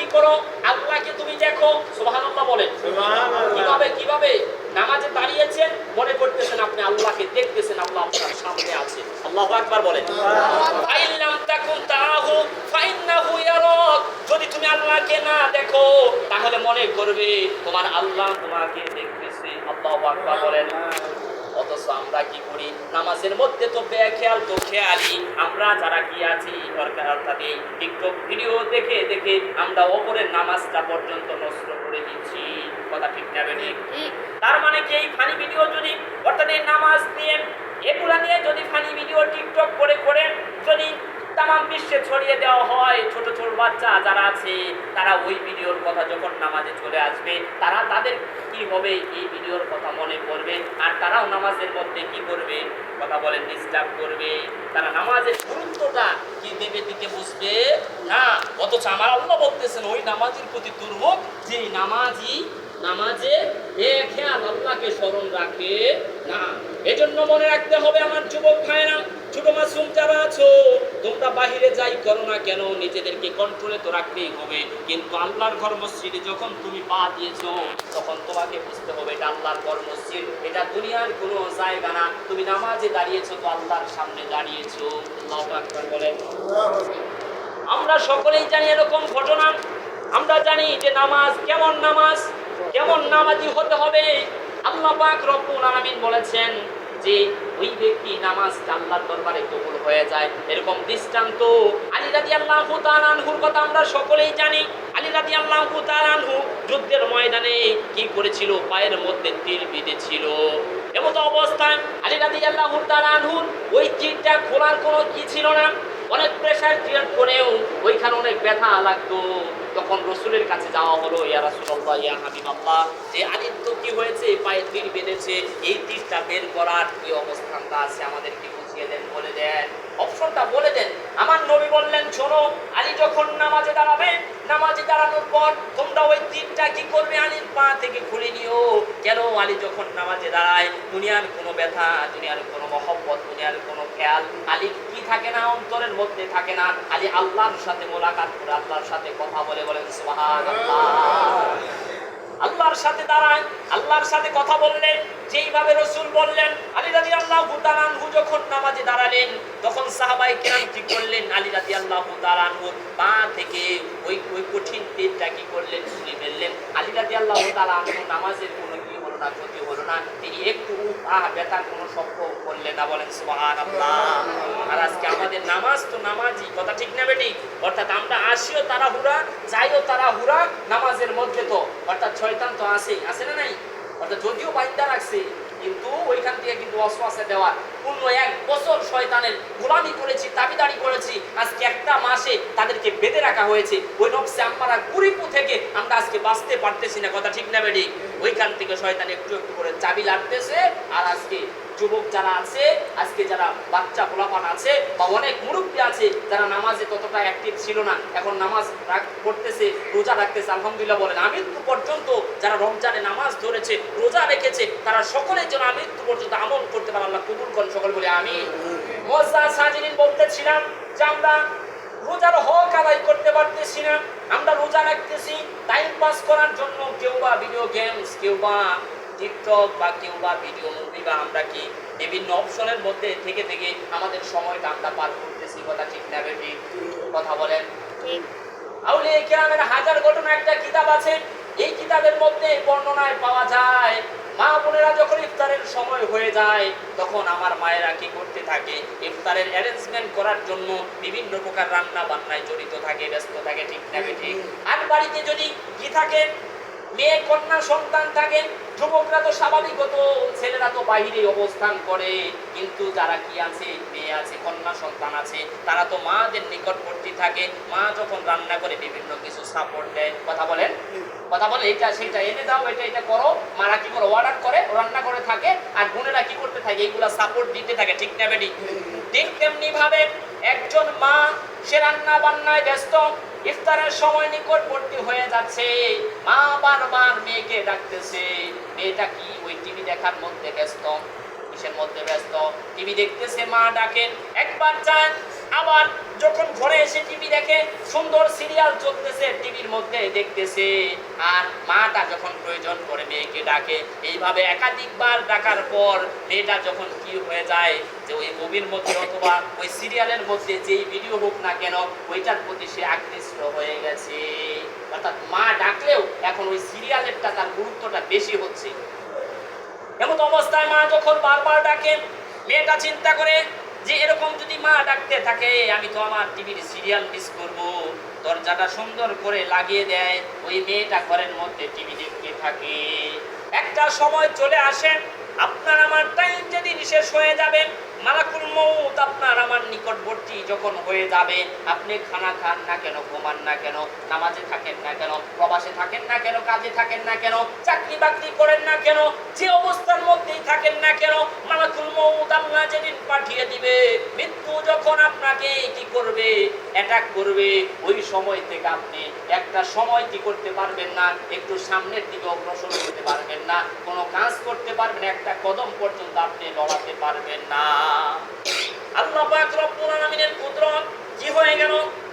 কি করো? আল্লাহকে তুমি দেখো। সুবহানাল্লাহ বলেন। কিভাবে কিভাবে নামাজে দাঁড়িয়েছেন, মনে করতেছেন আপনি আল্লাহকে দেখতেছেন, আল্লাহ আপনার সামনে আছে। আল্লাহু আকবার বলেন। ফাইল্লাম তাকুন তারাহু ফাইন্নাহু ইয়ারাক। যদি তুমি আল্লাহকে না দেখো তাহলে মনে করবে তোমার আল্লাহ তোমাকে দেখতেছে। আল্লাহু আকবার বলেন। অথচ আমরা কি করি? নামাজের মধ্যে তো বেখেয়াল তো খেয়ালি। আমরা যারা কি আছি অর্থাৎ এই টিকটক ভিডিও দেখে দেখে আমরা ওপরের নামাজটা পর্যন্ত নষ্ট করে দিচ্ছি। কথা ঠিক না বেঠিক? তার মানে কি এই ফানি ভিডিও যদি অর্থাৎ এই নামাজ নিয়ে এগুলা নিয়ে যদি ফানি ভিডিও টিকটক করে করে যদি তামাম বিশ্বে ছড়িয়ে দেওয়া হয়, ছোট ছোট বাচ্চা যারা আছে তারা ওই ভিডিওর কথা যখন নামাজে চলে আসবে তারা তাদের কি হবে? এই ভিডিওর কথা মনে পড়বে আর তারাও নামাজের মধ্যে কি করবে? কথা বলেন, ডিস্টার্ব করবে। তারা নামাজের গুরুত্বটা কি দেবে দিতে বুঝবে না। অথচ আমার আল্লাহ বলতেছেন ওই নামাজের প্রতি দুর্ভোগ যে নামাজে বেখেয়াল আল্লাহকে স্মরণ রাখে না। এজন্য মনে রাখতে হবে আমার যুবক ভাইরা, ছোট মাসুম যারা আছো, তোমরা বাহিরে যাই করো না কেন নিজেদেরকে কন্ট্রোলে তো রাখতেই হবে। কিন্তু আল্লাহর ঘর মসজিদে যখন তুমি পা দিয়েছো তখন তোমাকে বুঝতে হবে এটা আল্লাহর ঘর মসজিদ, এটা দুনিয়ার কোনো জায়গা না। তুমি নামাজে দাঁড়িয়েছো তো আল্লাহর সামনে দাঁড়িয়েছো। আল্লাহু আকবার বলেন। আমরা সকলেই জানি এরকম ঘটনা। আমরা জানি যে নামাজ কেমন নামাজি হতে হবে। আল্লাহ পাক রব্বুল আলামিন বলেছেন যে ওই ব্যক্তি নামাজ আল্লাহর দরবারে কবুল হয়ে যায়। এরকম দৃষ্টান্ত আলী রাদিয়াল্লাহু তাআলা আনহুর কথা আমরা সকলেই জানি। আলী রাদিয়াল্লাহু তাআলা আনহু যুদ্ধের ময়দানে কি করেছিল? পায়ের মধ্যে তীর বিঁধেছিল। এমত অবস্থায় আলী রাদিয়াল্লাহু তাআলা আনহু ওই তীরটা খোলার কোনো কি ছিল না। অনেক প্রেসার ক্রিয়েট করেও ওইখানে অনেক ব্যথা লাগতো। তখন রাসূলের কাছে যাওয়া হলো, ইয়া রাসূলুল্লাহ, ইয়া হাবিবাল্লাহ, যে আলীর তো কি হয়েছে? পায়ে তীর বেঁধেছে, এই তীরটা বের করার কি অবস্থানটা আছে আমাদেরকে বুঝিয়ে দেন, বলে দেন, অপশনটা বলে দেন। আমার নবী বললেন, শোনো, আলী যখন নামাজে দাঁড়াবে, নামাজে দাঁড়ানোর পর তোমরা ওই তীরটা কি করবে? আলীর পা থেকে খুলে নিও। কেন? আলী যখন নামাজে দাঁড়ায় দুনিয়ার কোনো ব্যথা, দুনিয়ার কোনো মহব্বত, দুনিয়ার কোনো খেয়াল আলী কি থাকে না, অন্তরের মধ্যে থাকে না। আলী আল্লাহর সাথে মোলাকাত করে, আল্লাহর সাথে কথা বলে। বলেন সুবহানাল্লাহ। আল্লাহর সাথে দাঁড়ায়, আল্লাহর সাথে কথা বললেন যেইভাবে রাসূল বললেন। আলী রাদিয়াল্লাহু তাআলা আনহু যখন নামাজে দাঁড়ালেন তখন সাহাবায়ে কেরাম কি করলেন? আলী রাদিয়াল্লাহু তাআলা আনহুর পা থেকে ওই কঠিন তীরটা কি করলেন? খুলে ফেললেন। আলী রাদিয়াল্লাহু তাআলা আনহু নামাজের কোনো কি হলো না, ক্ষতি হলো না। তিনি একটু ব্যথার কোনো শব্দ করলেন না। বলেন সুবহানাল্লাহ। আর আজকে আমাদের নামাজ তো নামাজি, কথা ঠিক না বেটি? অর্থাৎ আমরা আসিও তাড়াহুড়া, যাইও তাড়াহুড়া নামাজের মধ্যে, তো অর্থাৎ শয়তান তো আছে না নাই? অর্থাৎ যদিও বাইন্দা রাখছে কিন্তু ওইখান থেকে কিন্তু ওয়াসওয়াসা দেওয়া। পূর্ণ 1 বছর শয়তানের গোলামি করেছি, দাবিদারি করেছি, আজকে একটা মাসে তাদেরকে বেঁধে রাখা হয়েছে। ওই নফসে আম্মারা কুরিপু থেকে আমরা আজকে বাঁচতে পারতেছি না। কথা ঠিক না বেটি? ওইখান থেকে শয়তান একটু একটু করে চাবি লাগতেছে। আর আজকে যুবক যারা আছে, আজকে যারা বাচ্চা পোলাপান আছে বা অনেক মুরব্বী আছে যারা নামাজে ততটা অ্যাক্টিভ ছিল না, এখন নামাজ পড়তেছে, রোজা রাখতেছে। আলহামদুলিল্লাহ বলেন। আমৃত্যু পর্যন্ত যারা রমজানে নামাজ ধরেছে, রোজা রেখেছে, তারা সকলের জন্য আমৃত্যু পর্যন্ত আমল করতে পারে। আল্লাহ কবুল করেন, সকলে বলে আমিন। মুআজ্জাজ সাজিদিন বলতেছিলাম যে আমরা রোজার হক আদায় করতে পারতেছি না। আমরা রোজা রাখতেছি টাইম পাস করার জন্য, কেউ বা ভিডিও গেমস, কেউ বা টিকটক, বা কেউ বা ভিডিও মুভি, বা আমরা কি বিভিন্ন অপশনের মধ্যে থেকে থেকে আমাদের সময়টা আমরা পার করতেছি। কথা ঠিক না বেটি? কথা বলেন। আউলিয়া কিরামের হাজার ঘটনা একটা কিতাব আছে। এই কিতাবের মধ্যে বর্ণনায় পাওয়া যায় মা বোনেরা যখন ইফতারের সময় হয়ে যায় তখন আমার মায়েরা কি করতে থাকে? ইফতারের অ্যারেঞ্জমেন্ট করার জন্য বিভিন্ন প্রকার রান্না বান্নায় জড়িত থাকে, ব্যস্ত থাকে। ঠিক না বেটি? আর বাড়িতে যদি কি থাকে, মেয়ে কন্যা সন্তান থাকে, যুবকরা তো স্বাভাবিকত, ছেলেরা তো বাহিরে অবস্থান করে, কিন্তু যারা কি আছে, মেয়ে আছে, কন্যা সন্তান আছে, তারা তো মাদের নিকটবর্তী থাকে। মা যখন রান্না করে বিভিন্ন কিছু সাপোর্ট দেয়। কথা বলেন, কথা বলে, এটা সেটা এনে দাও, এটা করো। মারা কি করে? অর্ডার করে, রান্না করে থাকে। আর বোনেরা কি করতে থাকে? এইগুলা সাপোর্ট দিতে থাকে। ঠিক না বেটি? ঠিক তেমনি ভাবে একজন মা, সে রান্না বান্নায় ব্যস্ত, ইফতারের সময় নিকটবর্তী হয়ে যাচ্ছে, মা বারবার মেয়েকে ডাকতেছে। মেয়েটা কি ওই টিভি দেখার মধ্যে ব্যস্ত। কিসের মধ্যে ব্যস্ত? টিভি দেখতেছে। মা ডাকেন, একবার চান আবার যখন ঘরে এসে টিভি দেখে, সুন্দর সিরিয়াল চলতেছে টিভির মধ্যে দেখতেছে, আর মাটা যখন প্রয়োজন করে মেয়েকে ডাকে, এইভাবে একাধিকবার ডাকার পর মেয়েটা যখন কি হয়ে যায় যে ওই মুভির মধ্যে অথবা ওই সিরিয়ালের মধ্যে যেই ভিডিও হোক না কেন ওইটার প্রতি সে আকৃষ্ট হয়ে গেছে। অর্থাৎ মা ডাকলেও এখন ওই সিরিয়ালেরটা তার গুরুত্বটা বেশি হচ্ছে। এমন অবস্থায় মা যখন বারবার ডাকে, মেয়েটা চিন্তা করে যে এরকম যদি মা ডাকতে থাকে আমি তো আমার টিভির সিরিয়াল মিস করব। দরজাটা সুন্দর করে লাগিয়ে দেয়, ওই মেয়েটা ঘরের মধ্যে টিভি দেখতে থাকে। একটা সময় চলে আসে, আপনার আমার টাইম যেদিন শেষ হয়ে যাবে, মালাকুল মউত আপনার আমার নিকটবর্তী যখন হয়ে যাবে, আপনি খানা খান না কেন, ঘুমান না কেন, নামাজে থাকেন না কেন, প্রবাসে থাকেন না কেন, কাজে থাকেন না কেন, চাকরি বাকরি করেন না কেন, যে অবস্থার মধ্যেই থাকেন না কেন, মালাকুল মউত আল্লাহ যেদিন পাঠিয়ে দিবে, মৃত্যু যখন আপনাকে কি করবে, অ্যাটাক করবে, ওই সময় থেকে আপনি একটা সময় কি করতে পারবেন না, একটু সামনের দিকে অগ্রসর করতে পারবেন না, কোনো কাজ করতে পারবেন, একটা কদম পর্যন্ত আপনি লড়াতে পারবেন না। আল্লাহ পাক রব্বুল আলামিনের কুদরত কি হয়ে গেল,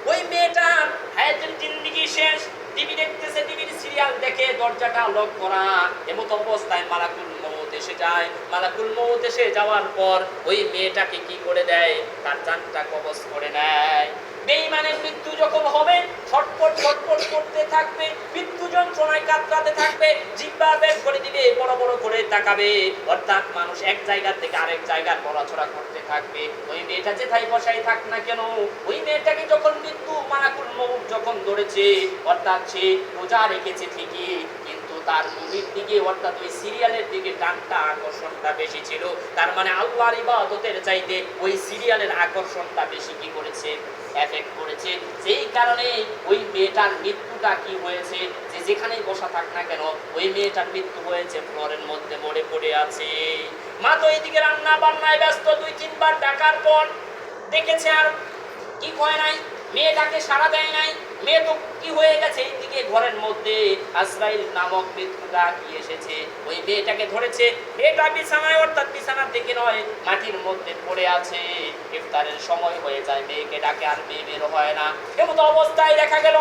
ওই মেয়েটার হায়াতের জিন্দেগি শেষ, টিভি দেখতেছে, টিভির সিরিয়াল দেখে, দরজাটা লক করা, এমত অবস্থায় মালাকুল মউত এসে যায়। মালাকুল মউত এসে যাওয়ার পর ওই মেয়েটাকে কি করে দেয়, তার জানটা কবজ করে নেয়। বেঈমানের মৃত্যু যখন হবে ছটফট ছটফট করতে থাকবে, মৃত্যু যন্ত্রণায় কাতরাতে থাকবে, জিহ্বা বের করে দিবে, বড় বড় করে তাকাবে, অর্থাৎ মানুষ এক জায়গা থেকে আরেক জায়গায় নড়াচড়া করতে থাকবে। ওই মেয়েটা যেথায় বসাই থাক না কেন, ওই মেয়েটাকে যখন মৃত্যু মালাকুল মউত যখন ধরেছে, অর্থাৎ সে রোজা রেখেছে ঠিকই, কিন্তু তার মুভির দিকে অর্থাৎ ওই সিরিয়ালের দিকে টানটা আকর্ষণটা বেশি ছিল। তার মানে আল্লাহর ইবাদতের চাইতে ওই সিরিয়ালের আকর্ষণটা বেশি কি করেছে, এফেক্ট করেছে। যেই কারণে ওই মেয়েটার মৃত্যুটা কি হয়েছে, যে যেখানেই বসা থাক না কেন ওই মেয়েটার মৃত্যু হয়েছে ফ্লোরের মধ্যে মরে পড়ে আছে। মা তো এইদিকে রান্না বান্নায় ব্যস্ত, 2-3 বার ডাকার পর দেখেছে আর কি কয় নাই, মেয়েটাকে সাড়া দেয় নাই, মেয়ে তো কি হয়ে গেছে, এইদিকে ঘরের মধ্যে আজরাইল নামক মৃত্যুটা কি এসেছে, ওই মেয়েটাকে ধরেছে। মেয়েটা বিছানায়, অর্থাৎ বিছানা থেকে নয় মাটির মধ্যে পড়ে আছে। ইফতারের সময় হয়ে যায়, মেয়েকে ডাকে আর মেয়ে বের হয় না। এমন অবস্থায় দেখা গেল,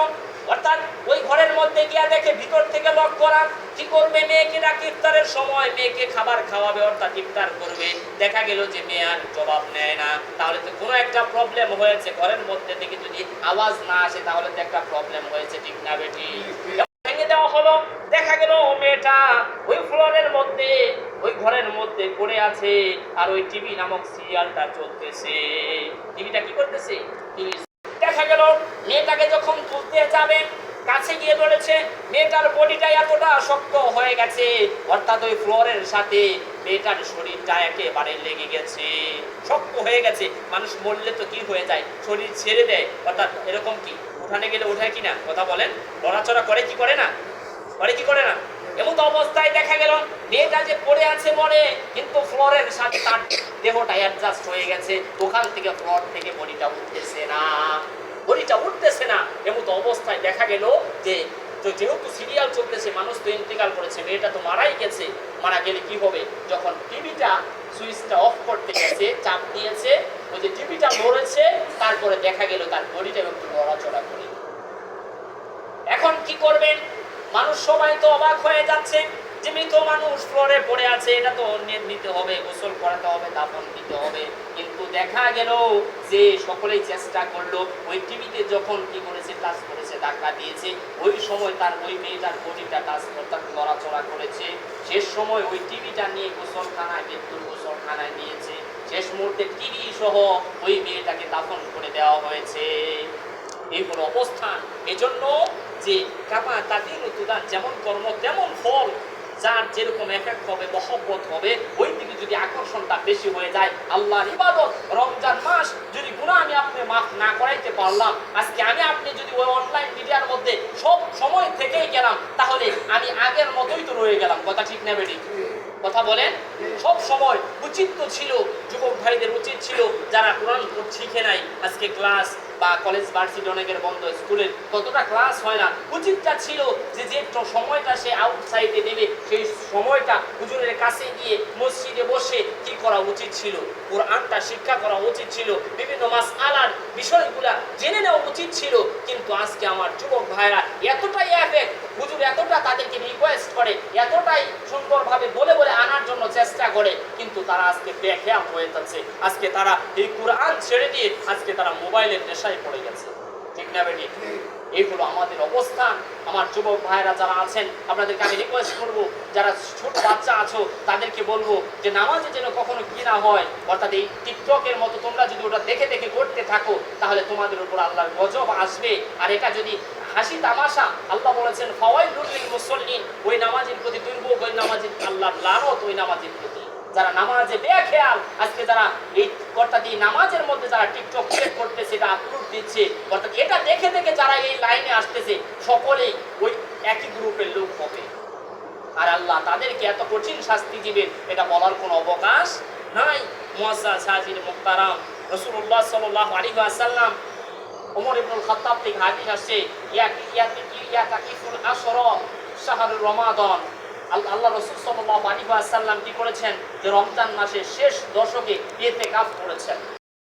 অর্থাৎ ওই ঘরের মধ্যে গিয়া দেখে ভিতর থেকে লক করা, কি করবে, মেয়েকে ডাকে ইফতারের সময়, মেয়েকে খাবার খাওয়াবে, অর্থাৎ ইফতার করবে। দেখা গেল যে মেয়ে আর জবাব নেয় না, তাহলে তো কোনো একটা প্রবলেম হয়েছে। ঘরের মধ্যে থেকে যদি আওয়াজ না আসে তাহলে তো একটা প্রবলেম হয়েছে, ঠিক না বেটি? ভেঙে দেওয়া হলো, দেখা গেল মেয়েটা ওই ফ্লোরের মধ্যে ওই ঘরের মধ্যে পড়ে আছে, আর ওই টিভি নামক সিরিয়ালটা চলতেছে। টিভিটা কি করতেছে, দেখা গেল মেয়েটাকে যখন তুলতে যাবে, কাছে গিয়ে ধরেছে, মেয়েটার বডিটা এতটা শক্ত হয়ে গেছে, অর্থাৎ ওই ফ্লোরের সাথে মেয়েটার শরীরটা একেবারে লেগে গেছে, শক্ত হয়ে গেছে। মানুষ মরলে তো কি হয়ে যায়, শরীর ছেড়ে দেয়, অর্থাৎ এরকম কি উঠানে গেলে ওঠায় কিনা, কথা বলেন, নড়াচড়া করে কি করে না, করে কি করে না? এমন অবস্থায় দেখা গেল মেয়েটা যে পড়ে আছে মরে, কিন্তু ফ্লোরের সাথে তার দেহটা অ্যাডজাস্ট হয়ে গেছে, ওখান থেকে ফ্লোর থেকে বডিটা উঠতেছে না, বডিটা উঠতেছে না। এমন অবস্থায় দেখা গেল যে যেহেতু সিরিয়াল চলতেছে, মানুষ তো ইন্তেকাল করেছে, মেয়েটা তো মারাই গেছে। মারা গেলে কি হবে, যখন টিভিটা সুইচটা অফ করতে গেছে, চাপ দিয়েছে, ওই যে টিভিটা মরেছে, তারপরে দেখা গেল তার বডিটা একটু নড়াচড়া করে। এখন কি করবেন, মানুষ সবাই তো অবাক হয়ে যাচ্ছে যে মৃত মানুষ ফ্লোরে পড়ে আছে, এটা তো নিতে হবে, গোসল করাতে হবে, দাফন দিতে হবে। কিন্তু দেখা গেল যে সকলেই চেষ্টা করলো, ওই টিভিতে যখন কি করেছে, টাচ করেছে, ধাক্কা দিয়েছে, ওই সময় তার ওই মেয়েটার বডিটা টাচ অর্থাৎ নড়াচড়া করেছে। শেষ সময় ওই টিভিটা নিয়ে গোসলখানায়, মৃত্যুর গোসলখানায় নিয়েছে। শেষ মুহূর্তে টিভি সহ ওই মেয়েটাকে দাফন করে দেওয়া হয়েছে। এই হলো অবস্থান। এজন্য যে কামা তাদিন তুদান, যেমন কর্ম তেমন ফল, যার যেরকম এফেক্ট হবে, মহব্বত হবে, ওই দিকে যদি আকর্ষণটা বেশি হয়ে যায়, আল্লাহর ইবাদত, রমজান মাস যদি গুনাহ আমি আপনি মাফ না করাইতে পারলাম, আজকে আমি আপনি যদি ওই অনলাইন মিডিয়ার মধ্যে সব সময় থেকেই গেলাম, তাহলে আমি আগের মতোই তো রয়ে গেলাম, কথা ঠিক না বেটি? কথা বলেন, সব সময় উচিত তো ছিল, যুবক ভাইদের উচিত ছিল যারা কোরআন শিখে নাই, আজকে ক্লাস বা কলেজ ভার্সিটি অনেকের বন্ধ, স্কুলের ততটা ক্লাস হয় না, উচিতটা ছিল যে যে সময়টা সে আউটসাইডে দেবে, সেই সময়টা হুজুরের কাছে গিয়ে মসজিদে বসে কি করা উচিত ছিল, কোরআনটা শিক্ষা করা উচিত ছিল, বিভিন্ন মাসআলার বিষয়গুলা জেনে নেওয়া উচিত ছিল। কিন্তু আজকে আমার যুবক ভাইরা এতটাই এফেক্ট, হুজুর এতটা তাদেরকে রিকোয়েস্ট করে, এতটাই সুন্দরভাবে বলে বলে আনার জন্য চেষ্টা করে, কিন্তু তারা আজকে বেখেয়াল হয়ে যাচ্ছে। আজকে তারা এই কোরআন ছেড়ে দিয়ে আজকে তারা মোবাইলের নেশায় পড়ে গেছে। ঠিক না বেটি? এইগুলো আমাদের অবস্থান। আমার যুবক ভাইরা যারা আছেন, আপনাদেরকে আমি রিকোয়েস্ট করবো, যারা ছোট বাচ্চা আছো তাদেরকে বলবো যে নামাজে যেন কখনো কি না হয়, অর্থাৎ এই টিকটকের মতো তোমরা যদি ওটা দেখে দেখে করতে থাকো তাহলে তোমাদের উপর আল্লাহর গজব আসবে। আর এটা যদি হাসি তামাশা, আল্লাহ বলেছেন ফাওয়াইলুল লিল মুসাল্লিন, ওই নামাজের প্রতি দুর্ভোগ, ওই নামাজের আল্লাহর লানত ওই নামাজের প্রতি। যারা নামাজে বেখেয়াল, আজকে যারা এই অর্থাৎ এই নামাজের মধ্যে যারা টিকটক ক্রিয়েট করতেছে, এটা আপলোড দিচ্ছে, অর্থাৎ এটা দেখে দেখে যারা এই লাইনে আসতেছে সকলেই ওই একই গ্রুপের লোক হবে। আর আল্লাহ তাদেরকে এত কঠিন শাস্তি দিবেন এটা বলার কোনো অবকাশ নাই। মুআজ্জাজ হাজির মুহতারাম, রাসূলুল্লাহ সাল্লাল্লাহু আলাইহি ওয়াসাল্লাম, ওমর ইবনুল খাত্তাব থেকে হাদিস আসছে, ইয়াতাকিফুল আশরা শাহরুর রমাদান, আল্লাহ রাসূল সাল্লাল্লাহু আলাইহি ওয়াসাল্লাম কি করেছেন যে রমজান মাসের শেষ দশকে ইতিকাফ করেছেন।